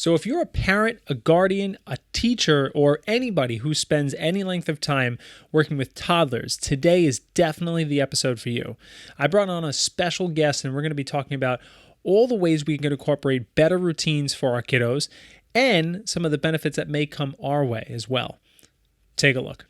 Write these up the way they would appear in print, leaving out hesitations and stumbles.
So if you're a parent, a guardian, a teacher, or anybody who spends any length of time working with toddlers, today is definitely the episode for you. I brought on a special guest, and we're going to be talking about all the ways we can incorporate better routines for our kiddos and some of the benefits that may come our way as well. Take a look.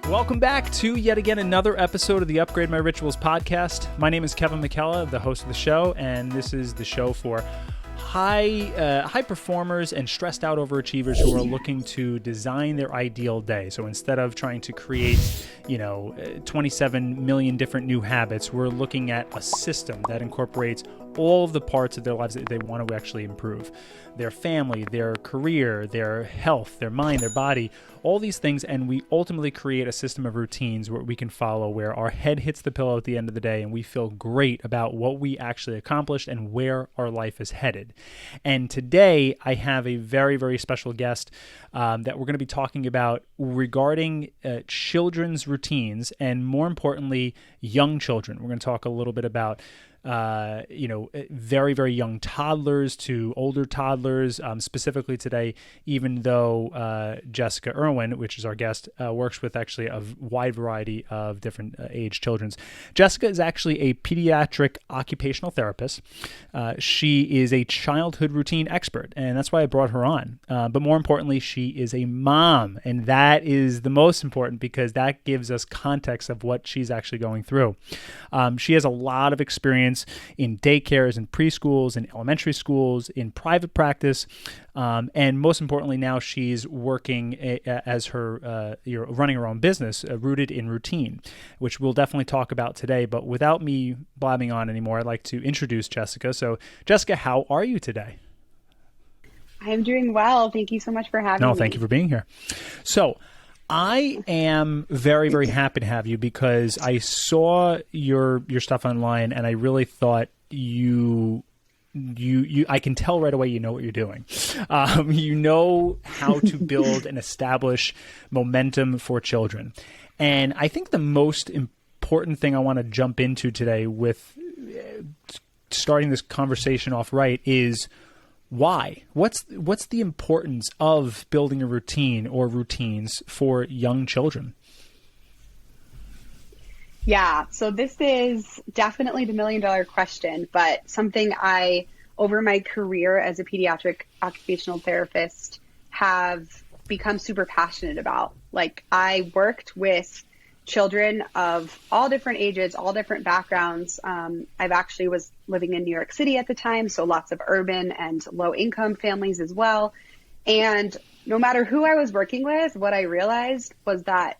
Welcome back to yet again another episode of the Upgrade My Rituals podcast. My name is Kevin McKella, the host of the show, and this is the show for high performers and stressed out overachievers who are looking to design their ideal day. So instead of trying to create, 27 million different new habits, we're looking at a system that incorporates all of the parts of their lives that they want to actually improve. Their family, their career, their health, their mind, their body, all these things, and we ultimately create a system of routines where we can follow, where our head hits the pillow at the end of the day and we feel great about what we actually accomplished and where our life is headed. And today I have a very, very special guest that we're going to be talking about regarding children's routines, and more importantly, young children. We're going to talk a little bit about very, very young toddlers to older toddlers, specifically today, even though Jessica Irwin, which is our guest, works with actually a wide variety of different age children's. Jessica is actually a pediatric occupational therapist. She is a childhood routine expert, and that's why I brought her on. But more importantly, she is a mom, and that is the most important because that gives us context of what she's actually going through. She has a lot of experience in daycares and preschools and elementary schools, in private practice, and most importantly now she's working as her running her own business rooted in routine, which we'll definitely talk about today. But without me blabbing on anymore, I'd like to introduce Jessica. So Jessica, how are you today? I'm doing well. Thank you so much for having me. No, thank you for being here. So I am very, very happy to have you because I saw your stuff online and I really thought you I can tell right away you know what you're doing. You know how to build and establish momentum for children. And I think the most important thing I want to jump into today with starting this conversation off right is why? What's the importance of building a routine or routines for young children? Yeah, so this is definitely the million-dollar question, but something I, over my career as a pediatric occupational therapist, have become super passionate about. Like, I worked with children of all different ages, all different backgrounds. I've actually was living in New York City at the time, so lots of urban and low-income families as well. And no matter who I was working with, what I realized was that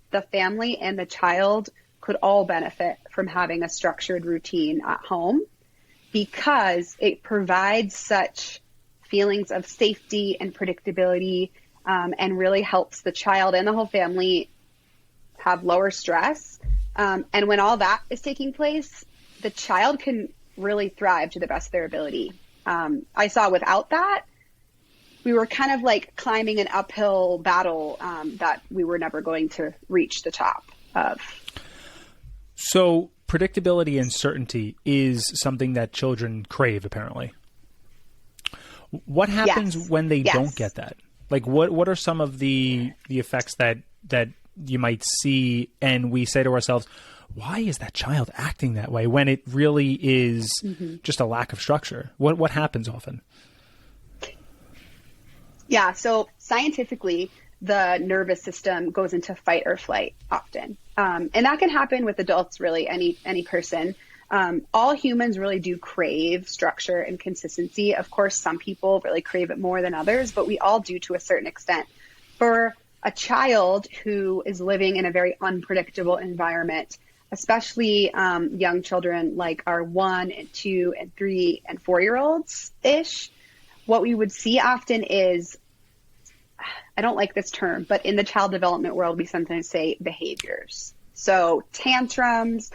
the family and the child could all benefit from having a structured routine at home because it provides such feelings of safety and predictability, and really helps the child and the whole family have lower stress. And when all that is taking place, the child can really thrive to the best of their ability. I saw without that, we were kind of like climbing an uphill battle that we were never going to reach the top of. So predictability and certainty is something that children crave, apparently. What happens when they don't get that? Like, what are some of the effects that you might see, and we say to ourselves, why is that child acting that way, when it really is just a lack of structure? What happens often? Yeah, so scientifically, the nervous system goes into fight or flight often. And that can happen with adults, really, any person. All humans really do crave structure and consistency. Of course, some people really crave it more than others, but we all do to a certain extent. For a child who is living in a very unpredictable environment, especially young children like our 1 and 2 and 3 and 4-year-olds-ish, what we would see often is, I don't like this term, but in the child development world, we sometimes say behaviors. So tantrums,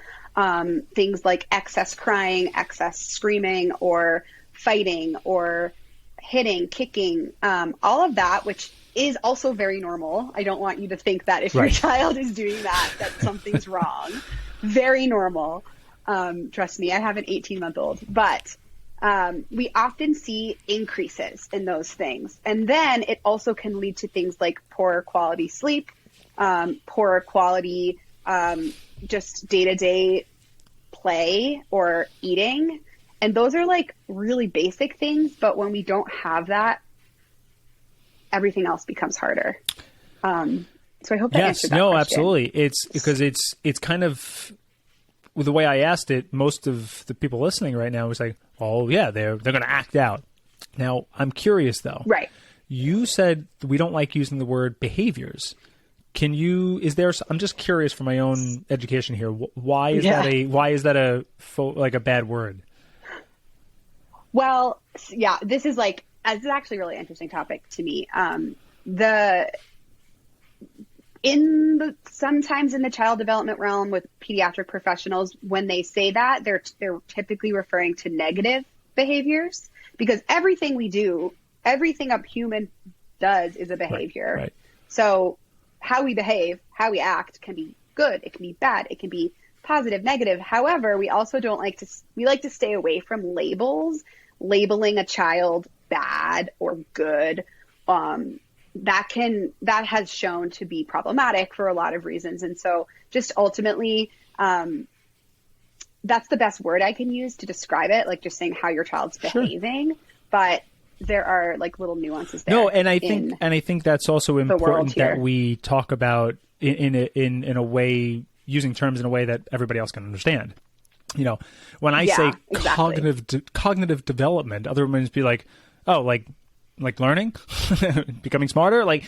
things like excess crying, excess screaming, or fighting, or hitting, kicking, all of that, which is also very normal. I don't want you to think that if your child is doing that, that something's wrong. Very normal. Trust me, I have an 18-month-old, but we often see increases in those things. And then it also can lead to things like poorer quality sleep, poorer quality, just day-to-day play or eating. And those are like really basic things, but when we don't have that, everything else becomes harder. So I hope that answered that question. Absolutely. It's because it's kind of the way I asked it. Most of the people listening right now was like, "Oh yeah, they're going to act out." Now I'm curious though. Right. You said we don't like using the word behaviors. I'm just curious for my own education here. Why is that a bad word? Well, yeah, this is actually a really interesting topic to me. Sometimes in the child development realm with pediatric professionals, when they say that, they're typically referring to negative behaviors, because everything we do, everything a human does is a behavior. Right. So how we behave, how we act can be good, it can be bad, it can be positive, negative. However, we also like to stay away from labeling a child bad or good. That has shown to be problematic for a lot of reasons. And so just ultimately, that's the best word I can use to describe it, like just saying how your child's behaving. But there are like little nuances there. No, and I think that's also important that we talk about in a way, using terms in a way that everybody else can understand. You know, when I say cognitive development, other women be like, oh, like learning, becoming smarter. I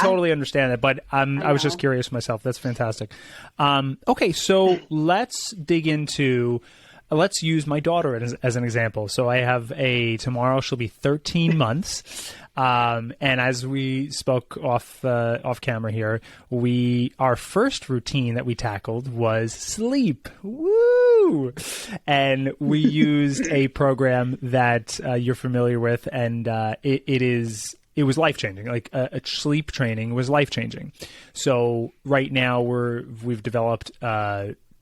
totally understand it, but I was just curious myself. That's fantastic. Okay. So let's dig into, let's use my daughter as an example. So I have tomorrow she'll be 13 months. And as we spoke off camera here, our first routine that we tackled was sleep. Woo! And we used a program that you're familiar with, and it was life-changing. Like a sleep training was life-changing. So right now we've developed,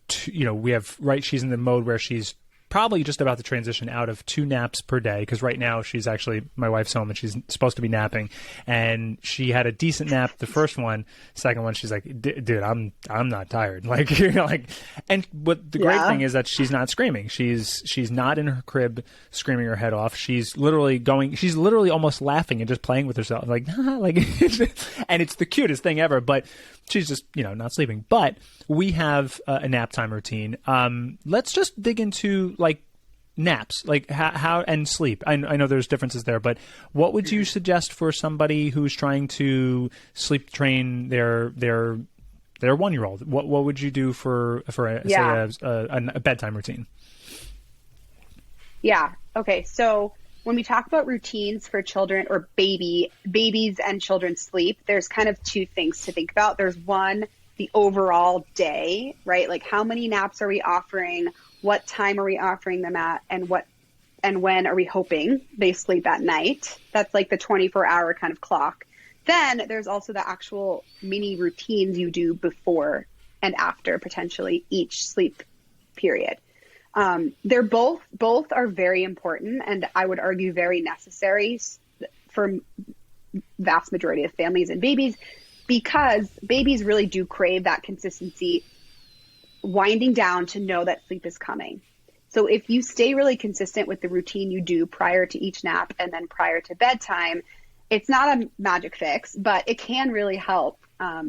she's in the mode where she's probably just about to transition out of 2 naps per day, because right now my wife's home and she's supposed to be napping, and she had a decent nap the first one. Second one, she's like, dude, I'm not tired. And what the great thing is that she's not screaming. She's not in her crib screaming her head off. She's literally almost laughing and just playing with herself, and it's the cutest thing ever. But she's just, not sleeping. But we have a nap time routine. Let's just dig into naps, how and sleep. I know there's differences there, but what would you suggest for somebody who's trying to sleep train their 1-year-old? What would you do for a bedtime routine? Yeah. Okay. So when we talk about routines for children or babies and children's sleep, there's kind of 2 things to think about. There's one, the overall day, right? Like how many naps are we offering? What time are we offering them at? And when are we hoping they sleep at night? That's like the 24-hour kind of clock. Then there's also the actual mini routines you do before and after potentially each sleep period. They're both are very important, and I would argue very necessary for vast majority of families and babies, because babies really do crave that consistency, winding down to know that sleep is coming. So if you stay really consistent with the routine you do prior to each nap and then prior to bedtime, it's not a magic fix, but it can really help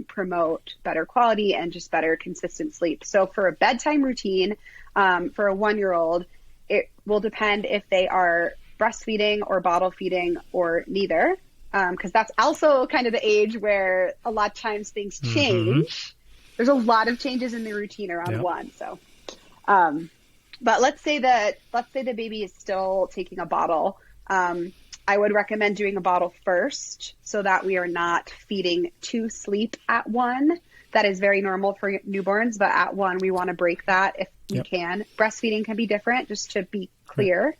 promote better quality and just better consistent sleep. So for a bedtime routine, for a 1-year-old, it will depend if they are breastfeeding or bottle feeding or neither, because that's also kind of the age where a lot of times things change. Mm-hmm. There's a lot of changes in the routine around 1. So, but let's say the baby is still taking a bottle. I would recommend doing a bottle first so that we are not feeding to sleep at 1. That is very normal for newborns, but at 1, we want to break that if we can. Breastfeeding can be different, just to be clear.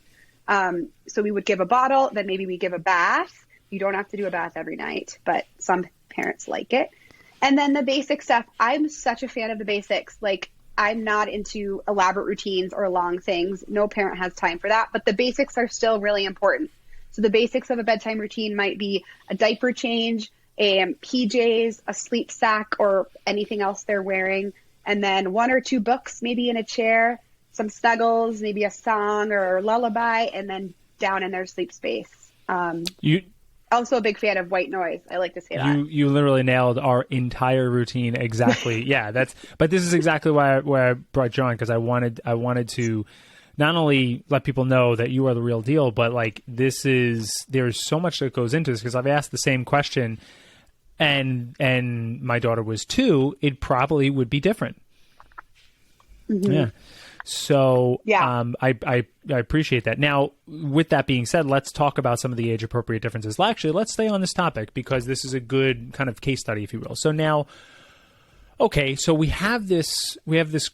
So we would give a bottle, then maybe we give a bath. You don't have to do a bath every night, but some parents like it. And then the basic stuff, I'm such a fan of the basics. Like, I'm not into elaborate routines or long things. No parent has time for that, but the basics are still really important. So the basics of a bedtime routine might be a diaper change, PJs, a sleep sack, or anything else they're wearing. And then 1 or 2 books, maybe in a chair, some snuggles, maybe a song or a lullaby, and then down in their sleep space. Also a big fan of white noise. I like to say that. You literally nailed our entire routine exactly. Yeah, but this is exactly why I brought you on, because I wanted to not only let people know that you are the real deal, but like there's so much that goes into this, because I've asked the same question and my daughter was 2, it probably would be different. Mm-hmm. Yeah. So I appreciate that. Now, with that being said, let's talk about some of the age-appropriate differences. Actually, let's stay on this topic, because this is a good kind of case study, if you will. So now, okay, so we have this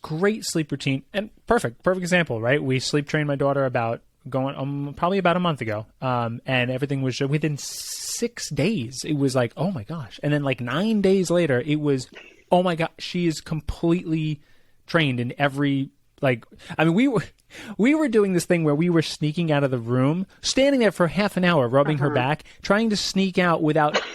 great sleep routine, and perfect example, right? We sleep trained my daughter probably about a month ago, and everything was within 6 days. It was like, oh my gosh, and then like 9 days later, it was, oh my god, she is completely trained in every. Like, I mean, we were doing this thing where we were sneaking out of the room, standing there for half an hour, rubbing her back, trying to sneak out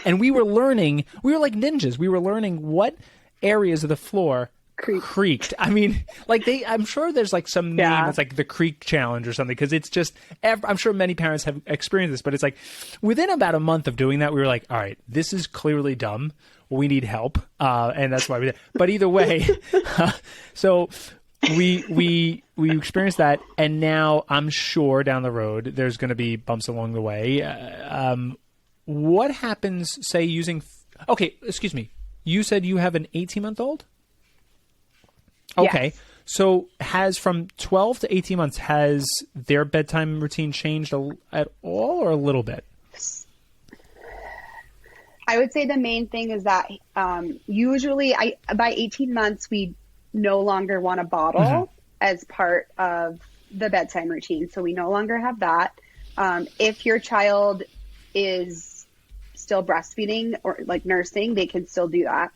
and we were like ninjas. We were learning what areas of the floor creaked. I mean, like I'm sure there's like some name that's like the creak challenge or something, because it's just, I'm sure many parents have experienced this, but it's like within about a month of doing that, we were like, all right, this is clearly dumb. We need help. And that's why we did. But either way, so we experienced that, and now I'm sure down the road there's going to be bumps along the way. What happens, say, using? Okay, excuse me. You said you have an 18-month-old? Okay, yes. So has from 12 to 18 months, has their bedtime routine changed at all, or a little bit? I would say the main thing is that usually by 18 months we no longer want a bottle as part of the bedtime routine. So we no longer have that. If your child is still breastfeeding or like nursing, they can still do that.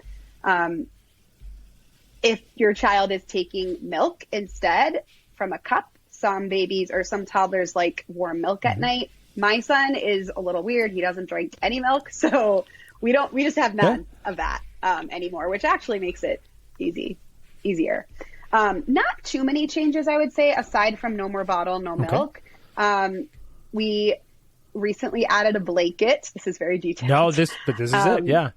If your child is taking milk instead from a cup, some babies or some toddlers like warm milk at night. My son is a little weird. He doesn't drink any milk. So we just have none of that anymore, which actually makes it easier. Not too many changes, I would say, aside from no more bottle, no milk. We recently added a blanket. This is very detailed. No, this is it. Yeah.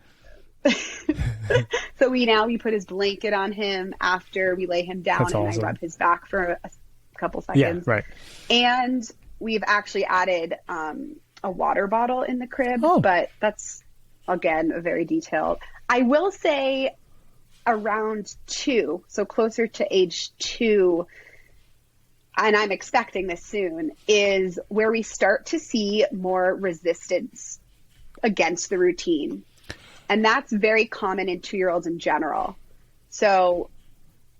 So we put his blanket on him after we lay him down. That's and awesome. I rub his back for a couple seconds. Yeah, right. And we've actually added a water bottle in the crib, but that's, again, very detailed. I will say around 2, so closer to age 2, and I'm expecting this soon, is where we start to see more resistance against the routine. And that's very common in 2-year-olds in general. So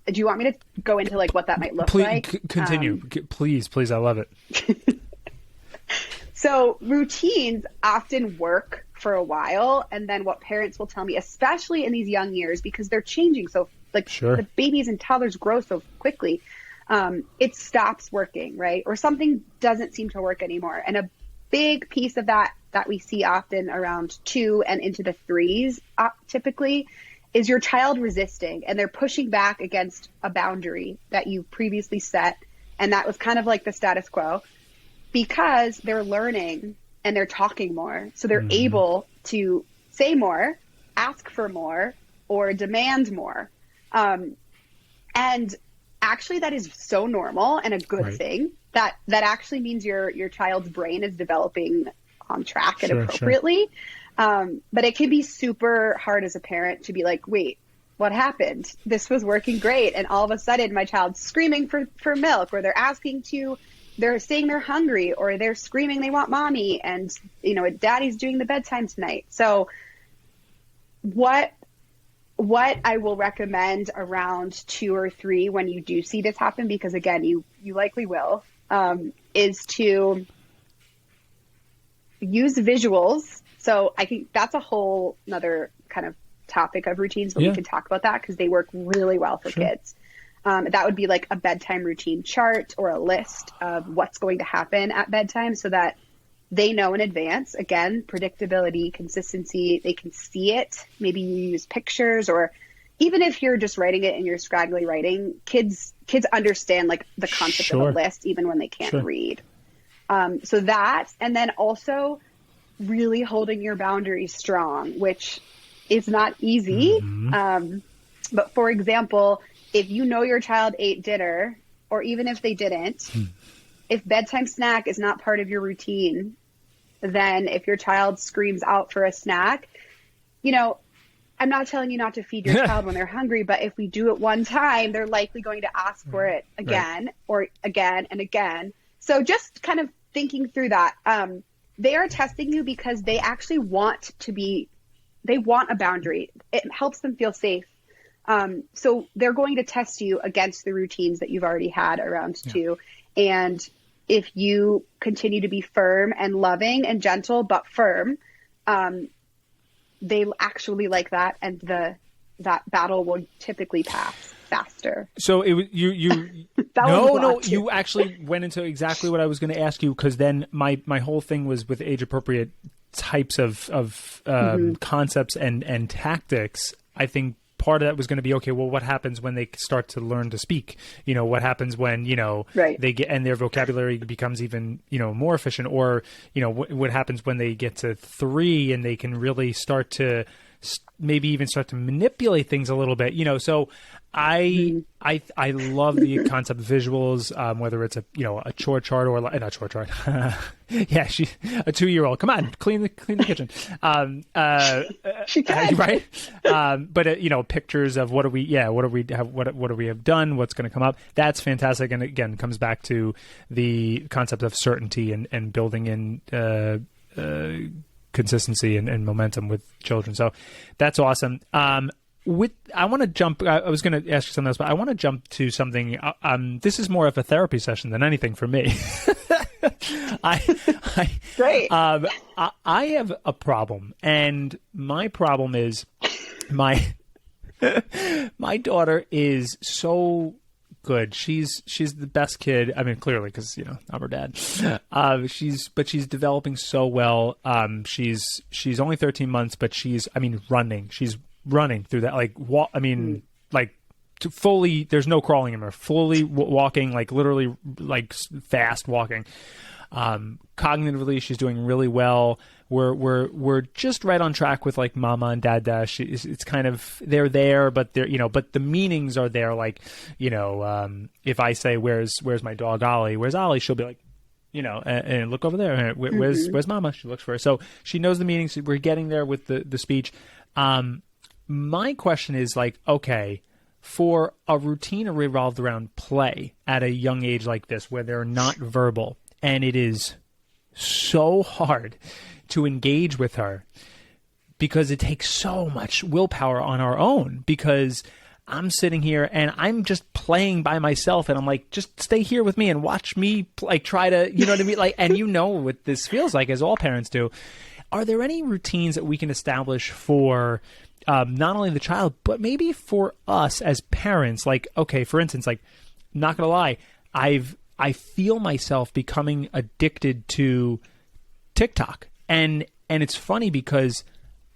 do you want me to go into like what that might look like? Continue. Please. I love it. So routines often work for a while. And then what parents will tell me, especially in these young years, because they're changing. So like the babies and toddlers grow so quickly, it stops working, right? Or something doesn't seem to work anymore. And a big piece of that we see often around 2 and into the 3s typically is your child resisting, and they're pushing back against a boundary that you previously set. And that was kind of like the status quo, because they're learning and they're talking more. So they're able to say more, ask for more, or demand more. And actually that is so normal and a good thing that actually means your child's brain is developing on track and appropriately. But it can be super hard as a parent to be like, wait, what happened? This was working great. And all of a sudden my child's screaming for milk, or they're saying they're hungry, or they're screaming they want mommy, and daddy's doing the bedtime tonight. So what I will recommend around 2 or 3 when you do see this happen, because again, you likely will, is to use visuals. So I think that's a whole another kind of topic of routines, but we can talk about that because they work really well for kids. That would be like a bedtime routine chart or a list of what's going to happen at bedtime so that they know in advance. Again, predictability, consistency, they can see it. Maybe you use pictures, or even if you're just writing it in your scraggly writing, kids understand like the concept of a list even when they can't read. So that, and then also really holding your boundaries strong, which is not easy. But for example, if you know your child ate dinner, or even if they didn't, if bedtime snack is not part of your routine, then if your child screams out for a snack, you know, I'm not telling you not to feed your child when they're hungry, but if we do it one time, they're likely going to ask for it again or again and again. So just kind of thinking through that. They are testing you because they actually want they want a boundary. It helps them feel safe. So they're going to test you against the routines that you've already had around too. And if you continue to be firm and loving and gentle, but firm, they actually like that. And that battle will typically pass faster. So it was you no, you actually went into exactly what I was going to ask you. Cause then my whole thing was with age appropriate types of concepts and tactics. I think part of that was going to be, okay, well, what happens when they start to learn to speak? You know, what happens when, you know, they get, and their vocabulary becomes even, you know, more efficient, or, you know, what happens when they get to 3 and they can really start to maybe even start to manipulate things a little bit, you know? So I love the concept of visuals, whether it's a chore chart or not chore chart. Yeah, she's a 2-year-old. Come on, clean the kitchen. She can. Right. But pictures of what do we have done, what's going to come up. That's fantastic. And again, comes back to the concept of certainty and building in, consistency and momentum with children. So that's awesome. I want to jump. I was going to ask you something else, but I want to jump to something. This is more of a therapy session than anything for me. Great. I have a problem, and my problem is my daughter is so good. She's the best kid. I mean, clearly, because I'm her dad. She's developing so well. She's only 13 months, but she's running. She's running through that, fully. There's no crawling in her. Fully walking, literally, fast walking. Cognitively, she's doing really well. We're just right on track with Mama and Dad Dash. It's kind of they're there, but but the meanings are there. If I say where's my dog Ollie? Where's Ollie? She'll be like, and look over there. Where's Mama? She looks for her. So she knows the meanings. We're getting there with the speech. My question is okay, for a routine revolved around play at a young age like this, where they're not verbal, and it is so hard to engage with her because it takes so much willpower on our own, because I'm sitting here and I'm just playing by myself, and I'm like, just stay here with me and watch me try to, you know what I mean? And what this feels like, as all parents do. Are there any routines that we can establish for not only the child, but maybe for us as parents? Okay, for instance, not gonna lie, I feel myself becoming addicted to TikTok, and it's funny because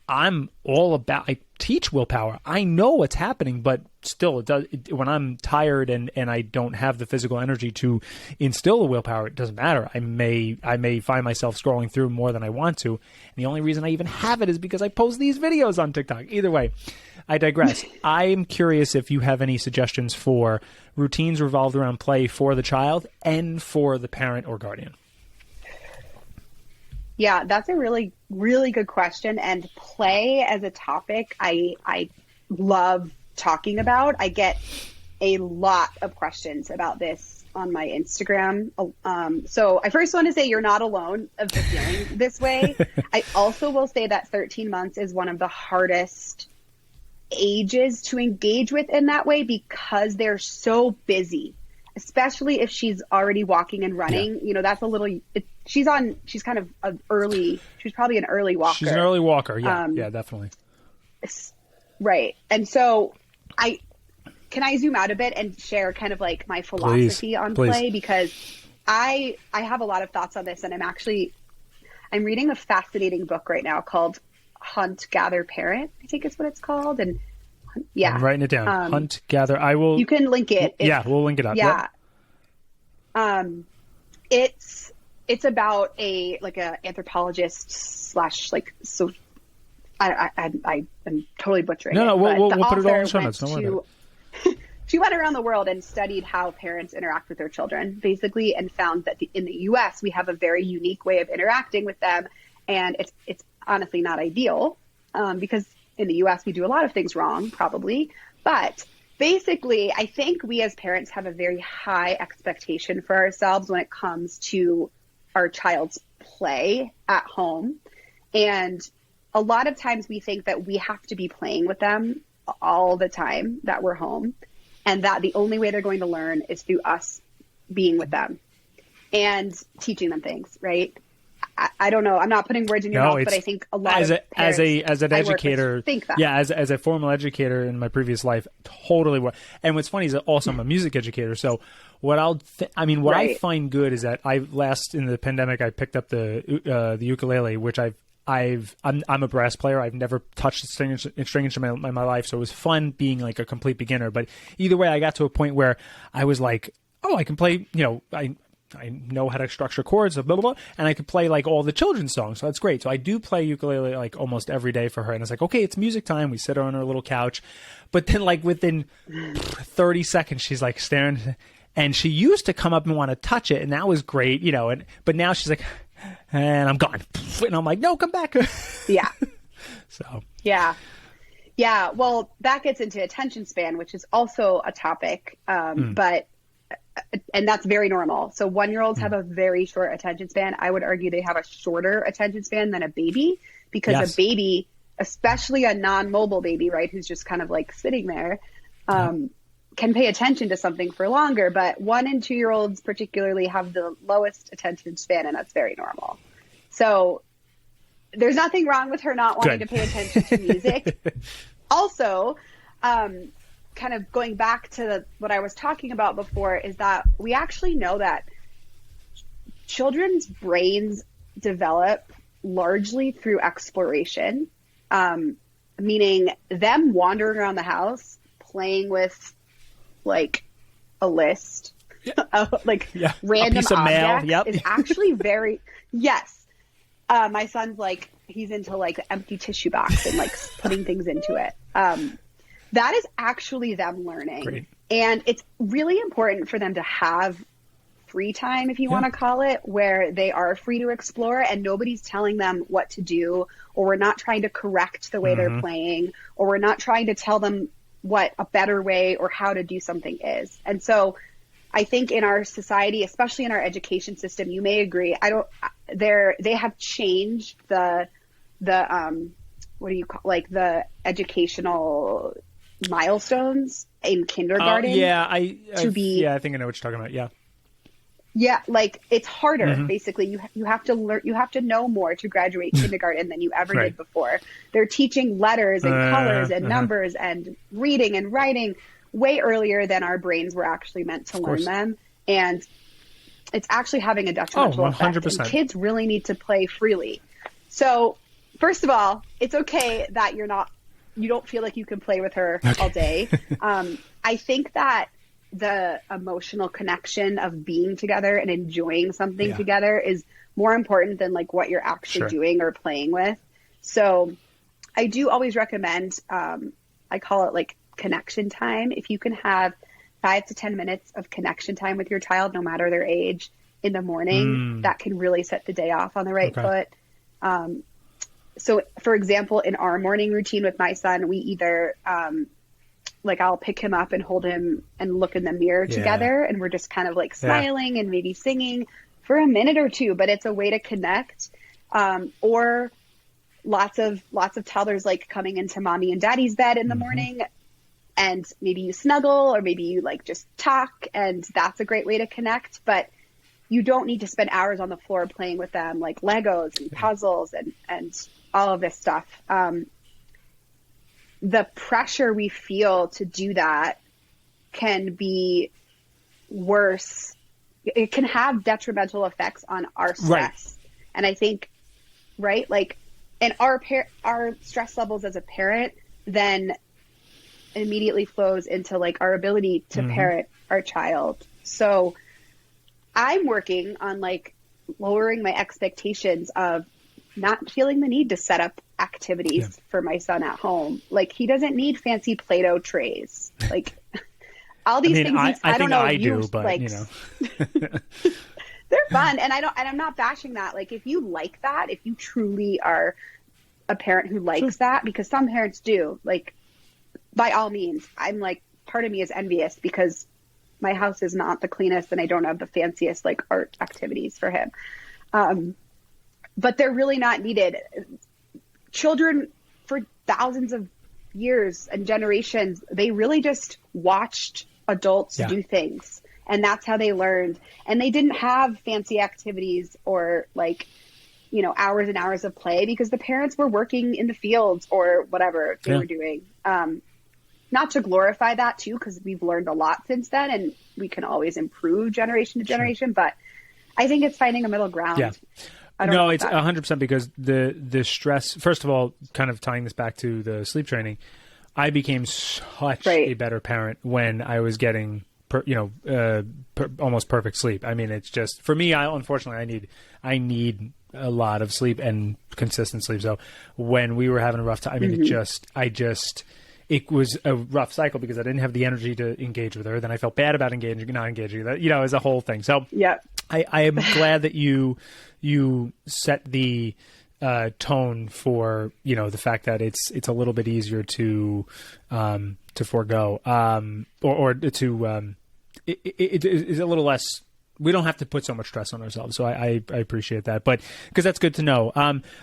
I'm all about, I teach willpower. I know what's happening, but still, when I'm tired and I don't have the physical energy to instill the willpower, it doesn't matter. I may find myself scrolling through more than I want to. And the only reason I even have it is because I post these videos on TikTok. Either way, I digress. I'm curious if you have any suggestions for routines revolved around play for the child and for the parent or guardian. Yeah, that's a really, really good question. And play as a topic, I love talking about. I get a lot of questions about this on my Instagram. So I first want to say you're not alone of feeling this way. I also will say that 13 months is one of the hardest ages to engage with in that way, because they're so busy. especially if she's already walking and running, that's a little, she's kind of she's probably an early walker. She's an early walker. Yeah. Yeah, definitely. Right. And so can I zoom out a bit and share kind of like my philosophy on play? Because I have a lot of thoughts on this, and I'm reading a fascinating book right now called Hunt, Gather, Parent, I think is what it's called. And yeah, I'm writing it down. Hunt, Gather. You can link it. We'll link it up. Yeah. Yep. It's about a anthropologist slash so I'm totally butchering it. No, we'll put it all in the show notes. Don't worry about it. She went around the world and studied how parents interact with their children, basically, and found that in the U.S. we have a very unique way of interacting with them, and it's honestly not ideal because in the U.S. we do a lot of things wrong, probably. But basically, I think we as parents have a very high expectation for ourselves when it comes to our child's play at home, and a lot of times we think that we have to be playing with them all the time that we're home, and that the only way they're going to learn is through us being with them and teaching them things, right? I don't know. I'm not putting words in your mouth, but I think a lot of parents as an educator think that. Yeah, as a formal educator in my previous life, totally. And what's funny is that also I'm a music educator. So what I find good is that in the pandemic I picked up the ukulele, which I'm a brass player. I've never touched a string instrument in my life, so it was fun being like a complete beginner. But either way, I got to a point where I was like, oh, I can play, I know how to structure chords, blah, blah, blah, and I could play like all the children's songs. So that's great. So I do play ukulele like almost every day for her. And it's like, okay, it's music time. We sit her on her little couch. But then like within 30 seconds, she's like staring. And she used to come up and want to touch it. And that was great, but now she's like, and I'm gone. And I'm like, no, come back. Yeah. So. Yeah. Yeah. Well, that gets into attention span, which is also a topic. And that's very normal. So 1-year-olds have a very short attention span. I would argue they have a shorter attention span than a baby, because a baby, especially a non-mobile baby, right, who's just kind of like sitting there, can pay attention to something for longer. But 1- and 2-year-olds particularly have the lowest attention span, and that's very normal. So there's nothing wrong with her not wanting to pay attention to music. Also, kind of going back to what I was talking about before, is that we actually know that children's brains develop largely through exploration, meaning them wandering around the house, playing with like a list, random objects is actually very, my son's like, he's into like the empty tissue box and like putting things into it. That is actually them learning. Great. And it's really important for them to have free time, if you want to call it, where they are free to explore and nobody's telling them what to do, or we're not trying to correct the way they're playing, or we're not trying to tell them what a better way or how to do something is. And so I think in our society, especially in our education system, you may agree, they have changed the the educational milestones in kindergarten. I think I know what you're talking about. Yeah, like it's harder. Basically, you have to learn, you have to know more to graduate kindergarten than you ever did before. They're teaching letters and colors and numbers and reading and writing way earlier than our brains were actually meant to learn them, and it's actually having a detrimental effect. And kids really need to play freely. So, first of all, it's okay that you don't feel like you can play with her all day. I think that the emotional connection of being together and enjoying something together is more important than like what you're actually doing or playing with. So I do always recommend, I call it like connection time. If you can have 5 to 10 minutes of connection time with your child, no matter their age, in the morning, that can really set the day off on the right foot. So for example, in our morning routine with my son, we either, I'll pick him up and hold him and look in the mirror together. And we're just kind of like smiling and maybe singing for a minute or two, but it's a way to connect. Or lots of toddlers like coming into mommy and daddy's bed in the morning and maybe you snuggle, or maybe you like just talk, and that's a great way to connect. But you don't need to spend hours on the floor playing with them, like Legos and puzzles and all of this stuff. The pressure we feel to do that can be worse. It can have detrimental effects on our stress. Right. And I think, right, like, and our stress levels as a parent then immediately flows into like our ability to parent our child. So I'm working on like lowering my expectations of not feeling the need to set up activities for my son at home. Like, he doesn't need fancy Play-Doh trays. Like, all these things. I don't know. I do, but like, you know, they're fun, and I'm not bashing that. Like, if you like that, if you truly are a parent who likes that, because some parents do, like, by all means. I'm like, part of me is envious because my house is not the cleanest and I don't have the fanciest like art activities for him. But they're really not needed. Children for thousands of years and generations, they really just watched adults do things, and that's how they learned. And they didn't have fancy activities or like, you know, hours and hours of play because the parents were working in the fields or whatever they were doing. Not to glorify that too, because we've learned a lot since then and we can always improve generation to generation, but I think it's finding a middle ground. Yeah. No, it's 100% because the stress, first of all, kind of tying this back to the sleep training, I became such a better parent when I was getting, almost perfect sleep. I mean, it's just, for me, unfortunately, I need a lot of sleep and consistent sleep. So when we were having a rough time, I mean, it was a rough cycle because I didn't have the energy to engage with her. Then I felt bad about not engaging. That, you know, is a whole thing. So I am glad that you set the tone for, you know, the fact that it's a little bit easier to forego, it is a little less. We don't have to put so much stress on ourselves. So I appreciate that, but because that's good to know.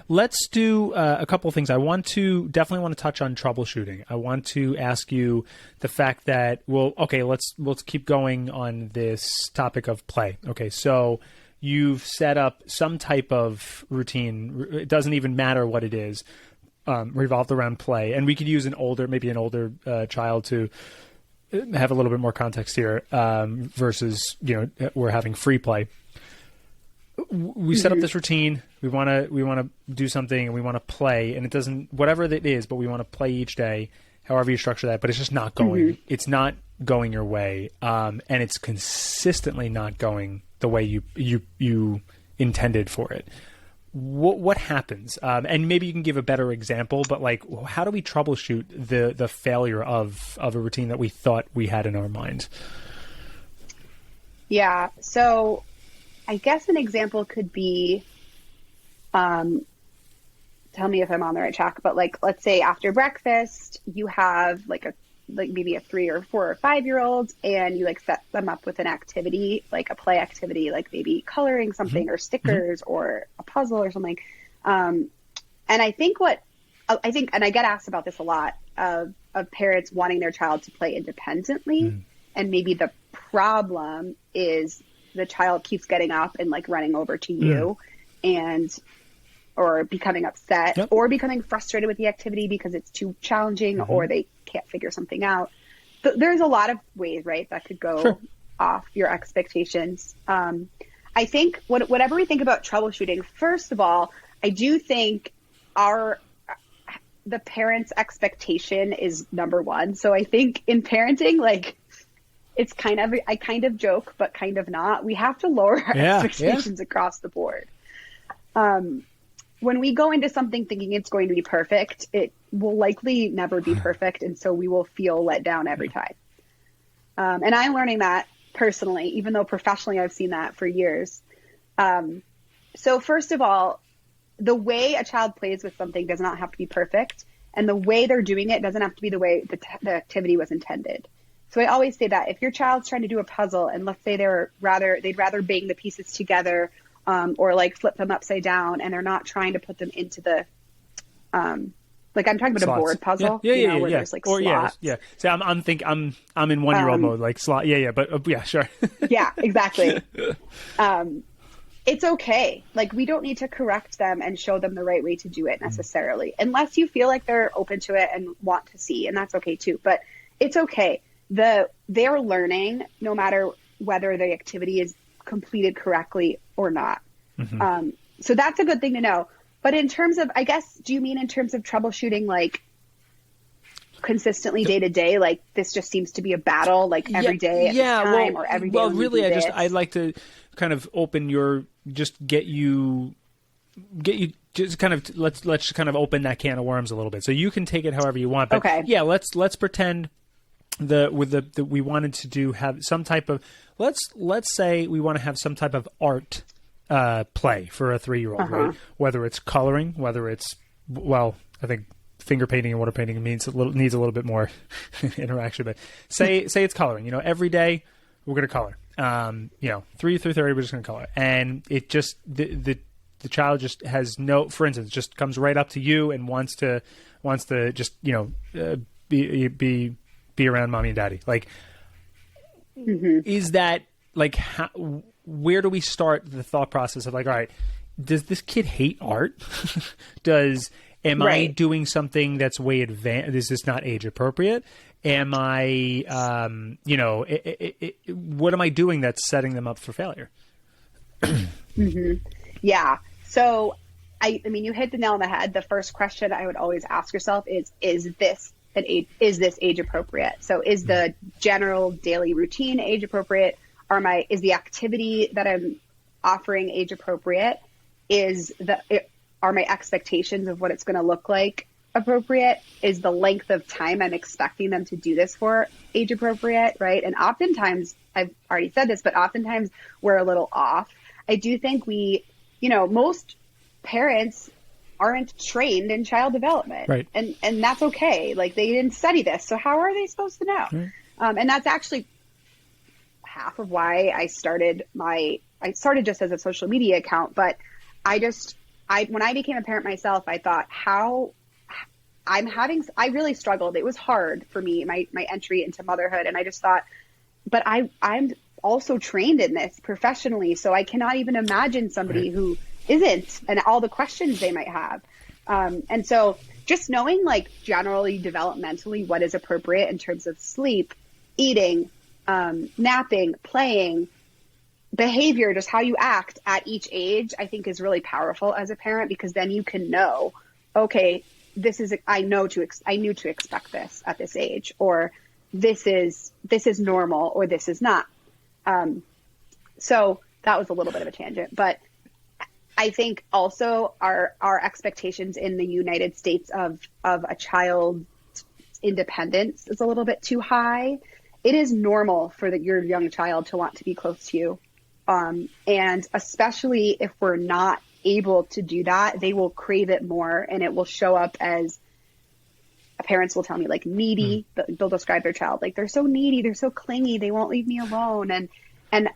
Let's do a couple of things. I definitely want to touch on troubleshooting. I want to ask you the fact that, let's keep going on this topic of play. Okay. So you've set up some type of routine. It doesn't even matter what it is, revolved around play. And we could use maybe an older child to have a little bit more context here, versus, you know, we're having free play. We set up this routine. We want to do something and we want to play, and it doesn't, whatever it is, but we want to play each day, however you structure that, but it's just not going, it's not going your way. And it's consistently not going the way you intended for it. What happens? And maybe you can give a better example, but like, how do we troubleshoot the failure of a routine that we thought we had in our mind? Yeah. So I guess an example could be, tell me if I'm on the right track, but like, let's say after breakfast, you have like maybe a 3 or 4 or 5 year old, and you like set them up with an activity, like a play activity, like maybe coloring something or stickers or a puzzle or something. And I think and I get asked about this a lot of parents wanting their child to play independently. And maybe the problem is the child keeps getting up and like running over to you or becoming upset or becoming frustrated with the activity because it's too challenging or they can't figure something out. There's a lot of ways, right, that could go off your expectations. I think whatever we think about troubleshooting, first of all, I do think the parent's expectation is number one. So I think in parenting, like, it's I kind of joke, but kind of not. We have to lower our expectations across the board. When we go into something thinking it's going to be perfect, it will likely never be perfect. And so we will feel let down every time. And I'm learning that personally, even though professionally I've seen that for years. So first of all, the way a child plays with something does not have to be perfect. And the way they're doing it doesn't have to be the way the activity was intended. So I always say that if your child's trying to do a puzzle and let's say they'd rather bang the pieces together, or like flip them upside down, and they're not trying to put them into the Like I'm talking about Slots. a board puzzle, where there's like or slots. So I'm in 1-year-old mode, like slot. But yeah, sure. Yeah, exactly. It's okay. Like we don't need to correct them and show them the right way to do it necessarily, unless you feel like they're open to it and want to see, and that's okay too. But it's okay. They're learning no matter whether the activity is completed correctly or not. So that's a good thing to know. But in terms of, I guess, do you mean in terms of troubleshooting, like consistently day to day, like this just seems to be a battle, like every day at this time, or every day? Well, really, I'd like to kind of open get you just kind of let's kind of open that can of worms a little bit. So you can take it however you want. But okay. Yeah, let's pretend we wanted to have some type of let's say we want to have some type of art play for a 3-year-old, right? Whether it's coloring, whether it's I think finger painting and water painting needs a little bit more interaction. But say it's coloring. Every day we're going to color. 3 through 30 we're just going to color, and it just the child just has for instance, just comes right up to you and wants to just be around mommy and daddy. Like, is that like where do we start the thought process of like, all right, does this kid hate art? Am I doing something that's way advanced? Is this not age appropriate? Am I, what am I doing that's setting them up for failure? Yeah. So, I mean, you hit the nail on the head. The first question I would always ask yourself is this age appropriate? So is the general daily routine age appropriate? Is the activity that I'm offering age appropriate? Are my expectations of what it's going to look like appropriate? Is the length of time I'm expecting them to do this for age appropriate, right? And oftentimes, I've already said this, but oftentimes we're a little off. I do think most parents aren't trained in child development, right? And that's okay. Like they didn't study this, so how are they supposed to know? Right. And that's actually half of why I started just as a social media account, but when I became a parent myself, I thought I really struggled. It was hard for me, my entry into motherhood. And I just thought, but I'm also trained in this professionally. So I cannot even imagine somebody who isn't, and all the questions they might have. And so just knowing like generally developmentally what is appropriate in terms of sleep, eating, napping, playing, behavior, just how you act at each age, I think is really powerful as a parent, because then you can know, okay, I knew to expect this at this age, or this is normal, or this is not. So that was a little bit of a tangent, but I think also our expectations in the United States of a child's independence is a little bit too high. It is normal for your young child to want to be close to you. And especially if we're not able to do that, they will crave it more, and it will show up as, parents will tell me, like needy. They'll describe their child like they're so needy, they're so clingy, they won't leave me alone. And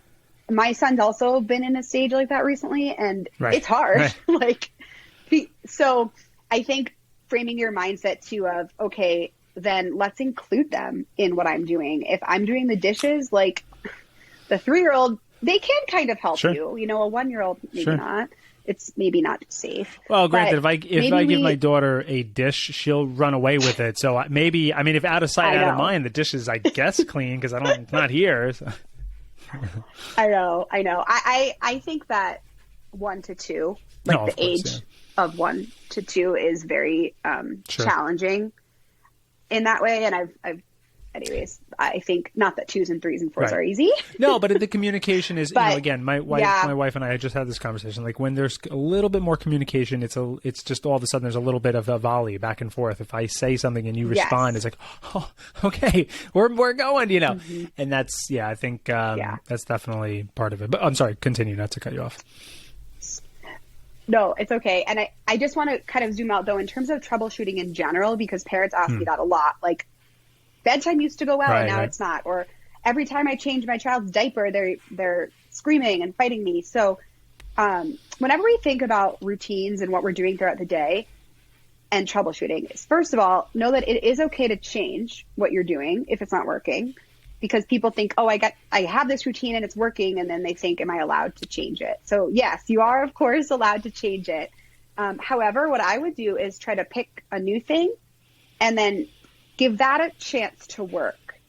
my son's also been in a stage like that recently, and it's hard. So I think framing your mindset too of, okay, then let's include them in what I'm doing. If I'm doing the dishes, like the 3-year-old, they can kind of help you. A 1-year-old, maybe not. It's maybe not safe. Well, granted, if I give my daughter a dish, she'll run away with it. So maybe, if out of sight, out of mind, the dish is, I guess, clean because it's not here. So. I know. I think that 1 to 2, the age of 1 to 2 is very challenging in that way. And anyways, I think not that 2s and 3s and 4s are easy. No, but the communication is, again, my wife and I just had this conversation. Like when there's a little bit more communication, it's just all of a sudden there's a little bit of a volley back and forth. If I say something and you respond, it's like, oh, okay, we're going, Mm-hmm. And that's, I think that's definitely part of it. But I'm sorry, continue, not to cut you off. No, it's okay. And I just want to kind of zoom out though, in terms of troubleshooting in general, because parents ask me that a lot. Like, bedtime used to go well, and now it's not. Or every time I change my child's diaper, they're screaming and fighting me. So whenever we think about routines and what we're doing throughout the day, and troubleshooting is, first of all, know that it is okay to change what you're doing if it's not working, because people think, oh, I have this routine and it's working. And then they think, am I allowed to change it? So yes, you are of course allowed to change it. However, what I would do is try to pick a new thing and then give that a chance to work.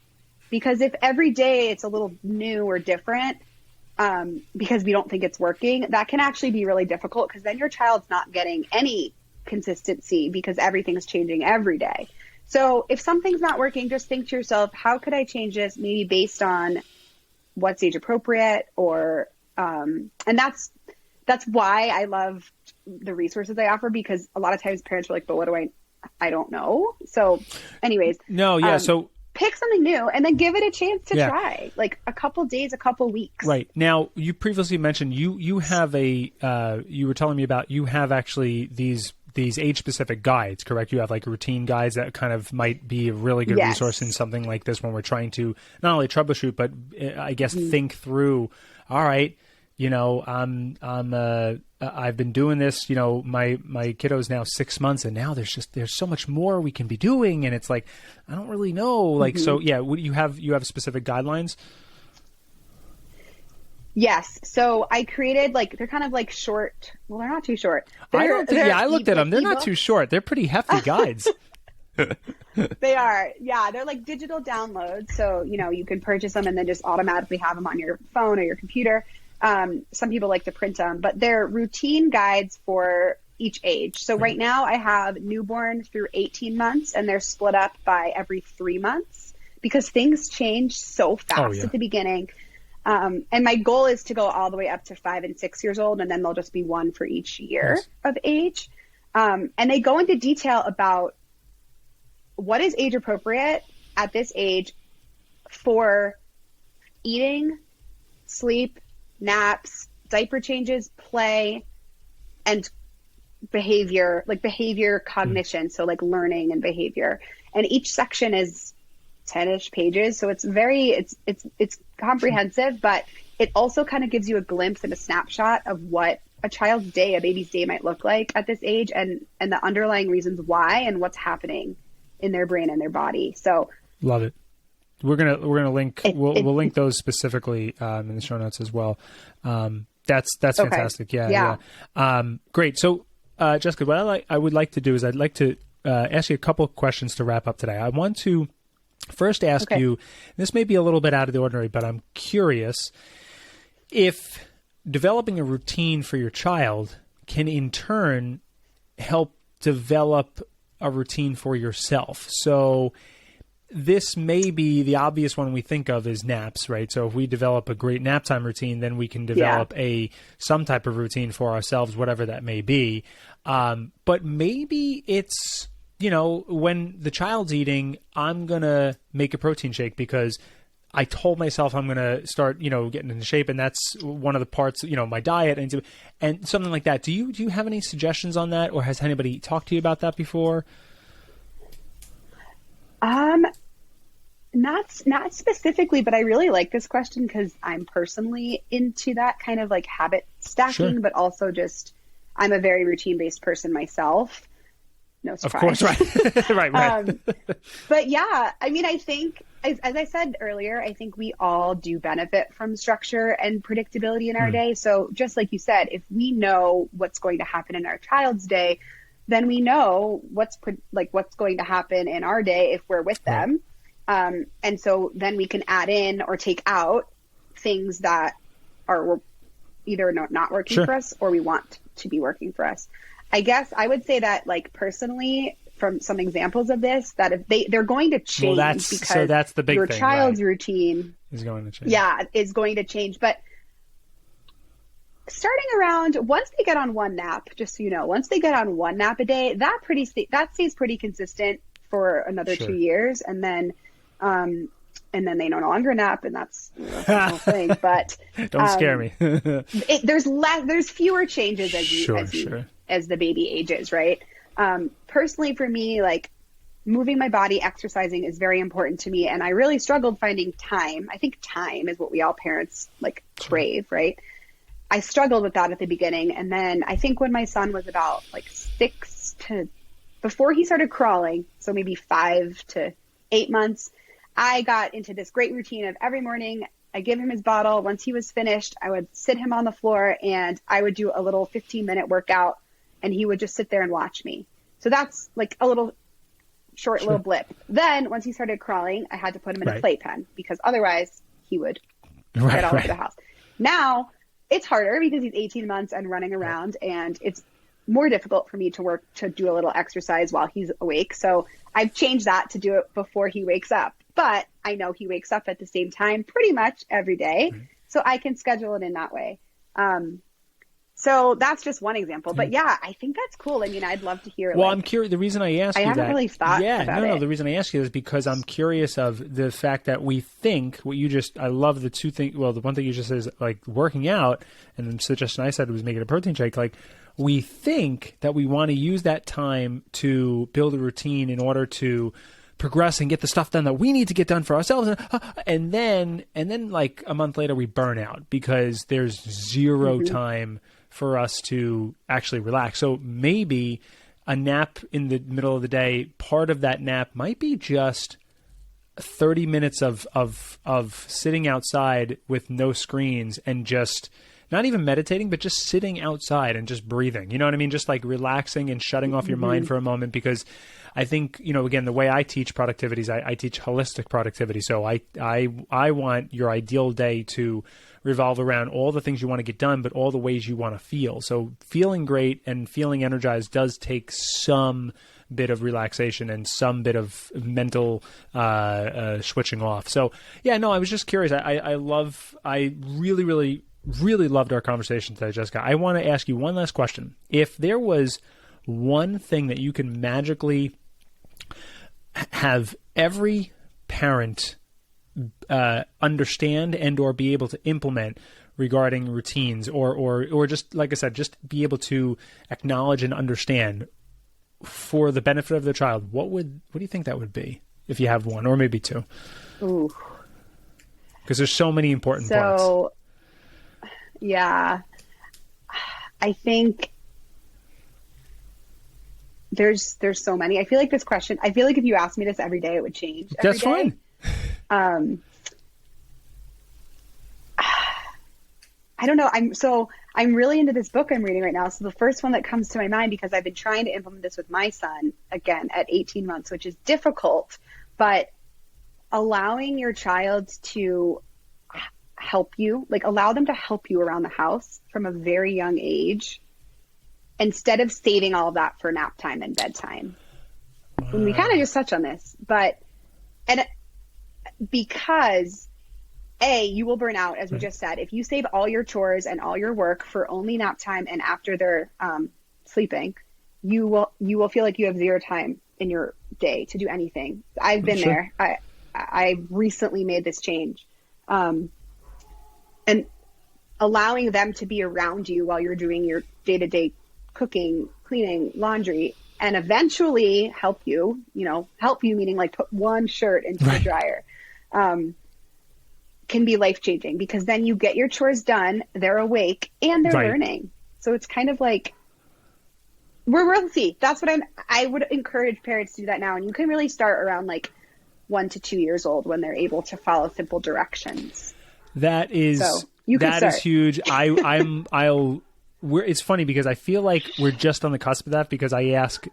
Because if every day it's a little new or different, because we don't think it's working, that can actually be really difficult, because then your child's not getting any consistency because everything's changing every day. So if something's not working, just think to yourself, how could I change this? Maybe based on what's age appropriate, or, and that's why I love the resources I offer, because a lot of times parents are like, but what do I don't know. So anyways, no, yeah. So pick something new and then give it a chance to try, like a couple days, a couple weeks. Right. Now, you previously mentioned you have you were telling me about, you have actually these age-specific guides, correct? You have like routine guides that kind of might be a really good resource in something like this when we're trying to not only troubleshoot, but I guess think through, all right, I've been doing this, my kiddo's now 6 months, and now there's so much more we can be doing. And it's like, I don't really know. Like, so yeah, you have specific guidelines? Yes. So I created, like, they're kind of like short. Well, they're not too short. I looked at them. They're not too short. They're pretty hefty guides. They are. Yeah. They're like digital downloads. So, you can purchase them and then just automatically have them on your phone or your computer. Some people like to print them, but they're routine guides for each age. So right now I have newborn through 18 months, and they're split up by every 3 months, because things change so fast at the beginning. And my goal is to go all the way up to 5 and 6 years old, and then there'll just be one for each year of age. And they go into detail about what is age appropriate at this age for eating, sleep, naps, diaper changes, play, and behavior, like behavior cognition. So like learning and behavior. And each section is 10-ish pages. So it's it's comprehensive, but it also kind of gives you a glimpse and a snapshot of what a child's day, a baby's day might look like at this age, and the underlying reasons why and what's happening in their brain and their body. So love it. We're gonna link. We'll link those specifically in the show notes as well. That's fantastic. Yeah. Great. So, Jessica, what I would like to do is I'd like to ask you a couple of questions to wrap up today. I want to first ask you. This may be a little bit out of the ordinary, but I'm curious if developing a routine for your child can in turn help develop a routine for yourself. So this may be the obvious one we think of is naps, right? So if we develop a great nap time routine, then we can develop some type of routine for ourselves, whatever that may be. But maybe it's, when the child's eating, I'm going to make a protein shake because I told myself I'm going to start, getting into shape, and that's one of the parts, my diet and something like that. Do you have any suggestions on that, or has anybody talked to you about that before? Not specifically, but I really like this question because I'm personally into that kind of like habit stacking, but also just, I'm a very routine-based person myself. No surprise. Of course, right. right. But yeah, I mean, I think, as I said earlier, I think we all do benefit from structure and predictability in our day. So just like you said, if we know what's going to happen in our child's day, then we know what's going to happen in our day if we're with them. And so then we can add in or take out things that are either not working for us or we want to be working for us. I guess I would say that, like, personally, from some examples of this, that if they're going to change, because that's the big your thing, child's routine is going to change. Yeah, is going to change. But starting around, once they get on one nap, just so you know, once they get on one nap a day, that stays pretty consistent for another 2 years, and then they no longer nap, and that's the whole thing. But don't scare me. There's fewer changes as the baby ages, right? Personally, for me, like, moving my body, exercising is very important to me, and I really struggled finding time. I think time is what we all parents crave, right? I struggled with that at the beginning, and then I think when my son was about 6 to before he started crawling, so maybe 5 to 8 months, I got into this great routine of every morning I give him his bottle. Once he was finished, I would sit him on the floor and I would do a little 15-minute workout, and he would just sit there and watch me. So that's like a little short little blip. Then once he started crawling, I had to put him in a playpen because otherwise he would get all over the house. Now it's harder because he's 18 months and running around, and it's more difficult for me to do a little exercise while he's awake. So I've changed that to do it before he wakes up. But I know he wakes up at the same time pretty much every day. So I can schedule it in that way. So that's just one example. But yeah, I think that's cool. I mean, I'd love to hear it. Well, I'm curious. The reason I ask you that. I haven't really thought about it. The reason I ask you is because I'm curious of the fact that we think I love the two things. Well, the one thing you just said is like working out, and then suggestion I said was making a protein shake. Like, we think that we want to use that time to build a routine in order to progress and get the stuff done that we need to get done for ourselves. And then like a month later, we burn out because there's zero time for us to actually relax. So maybe a nap in the middle of the day, part of that nap might be just 30 minutes of sitting outside with no screens and just not even meditating, but just sitting outside and just breathing. You know what I mean? Just like relaxing and shutting off your mind for a moment, because I think, again, the way I teach productivity is I teach holistic productivity. So I want your ideal day to revolve around all the things you want to get done, but all the ways you want to feel. So feeling great and feeling energized does take some bit of relaxation and some bit of mental switching off. So yeah, no, I was just curious. I really loved our conversation today, Jessica. I want to ask you one last question. If there was one thing that you can magically have every parent understand and or be able to implement regarding routines, or just, like I said, just be able to acknowledge and understand for the benefit of the child, what do you think that would be, if you have one, or maybe two? Ooh. Because there's so many important parts. Yeah, I think there's so many. I feel like this question, I feel like if you asked me this every day, it would change. That's fine. I don't know. I'm really into this book I'm reading right now. So the first one that comes to my mind, because I've been trying to implement this with my son again at 18 months, which is difficult, but allowing your child to help you, like allow them to help you around the house from a very young age, instead of saving all of that for nap time and bedtime. And we kind of just touched on this, because you will burn out, as we just said. If you save all your chores and all your work for only nap time and after they're sleeping, you will feel like you have zero time in your day to do anything. I've been there. I recently made this change. And allowing them to be around you while you're doing your day-to-day cooking, cleaning, laundry, and eventually help you meaning like put one shirt into the dryer, can be life-changing, because then you get your chores done, they're awake, and they're learning. So it's kind of like, we'll see. That's what I would encourage parents to do that now. And you can really start around like 1 to 2 years old when they're able to follow simple directions. That is huge. It's funny because I feel like we're just on the cusp of that, because I ask,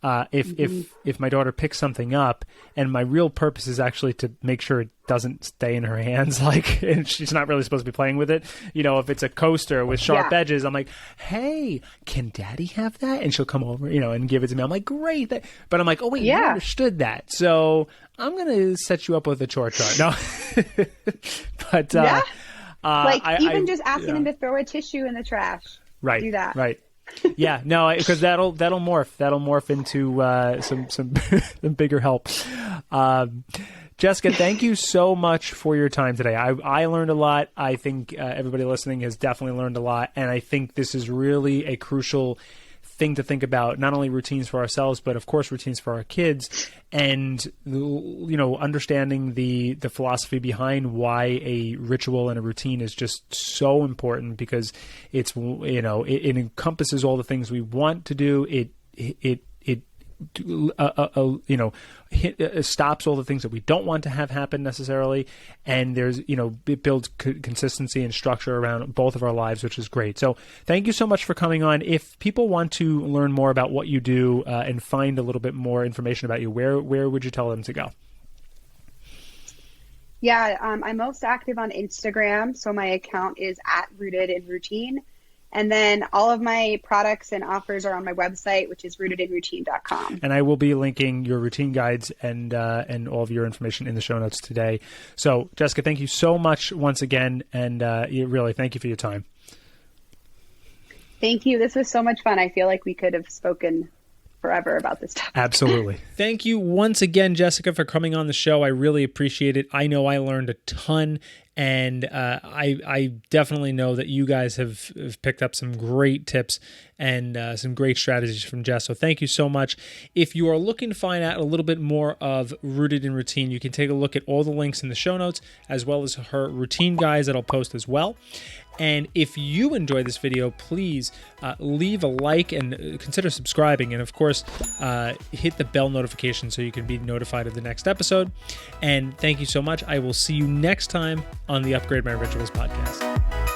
if my daughter picks something up, and my real purpose is actually to make sure it doesn't stay in her hands, like, and she's not really supposed to be playing with it. If it's a coaster with sharp edges, I'm like, hey, can daddy have that? And she'll come over, and give it to me. I'm like, great. But I'm like, oh wait, you understood that. So I'm going to set you up with a chore chart. No, but, just asking him to throw a tissue in the trash. Right. Do that. Right. Yeah, no, because that'll morph into some bigger help. Jessica, thank you so much for your time today. I learned a lot. I think everybody listening has definitely learned a lot, and I think this is really a crucial thing to think about, not only routines for ourselves, but of course routines for our kids, and understanding the philosophy behind why a ritual and a routine is just so important, because it's it encompasses all the things we want to do. It stops all the things that we don't want to have happen necessarily. And there's, it builds consistency and structure around both of our lives, which is great. So thank you so much for coming on. If people want to learn more about what you do and find a little bit more information about you, where would you tell them to go? Yeah, I'm most active on Instagram. So my account is @rootedinroutine. And then all of my products and offers are on my website, which is rootedinroutine.com. And I will be linking your routine guides and all of your information in the show notes today. So, Jessica, thank you so much once again. And really, thank you for your time. Thank you. This was so much fun. I feel like we could have spoken forever about this topic. Absolutely. Thank you once again, Jessica, for coming on the show. I really appreciate it. I know I learned a ton, and I definitely know that you guys have picked up some great tips and some great strategies from Jess. So thank you so much. If you are looking to find out a little bit more of Rooted in Routine, you can take a look at all the links in the show notes, as well as her routine guides that I'll post as well. And if you enjoy this video, please leave a like and consider subscribing. And of course, hit the bell notification so you can be notified of the next episode. And thank you so much. I will see you next time on the Upgrade My Rituals podcast.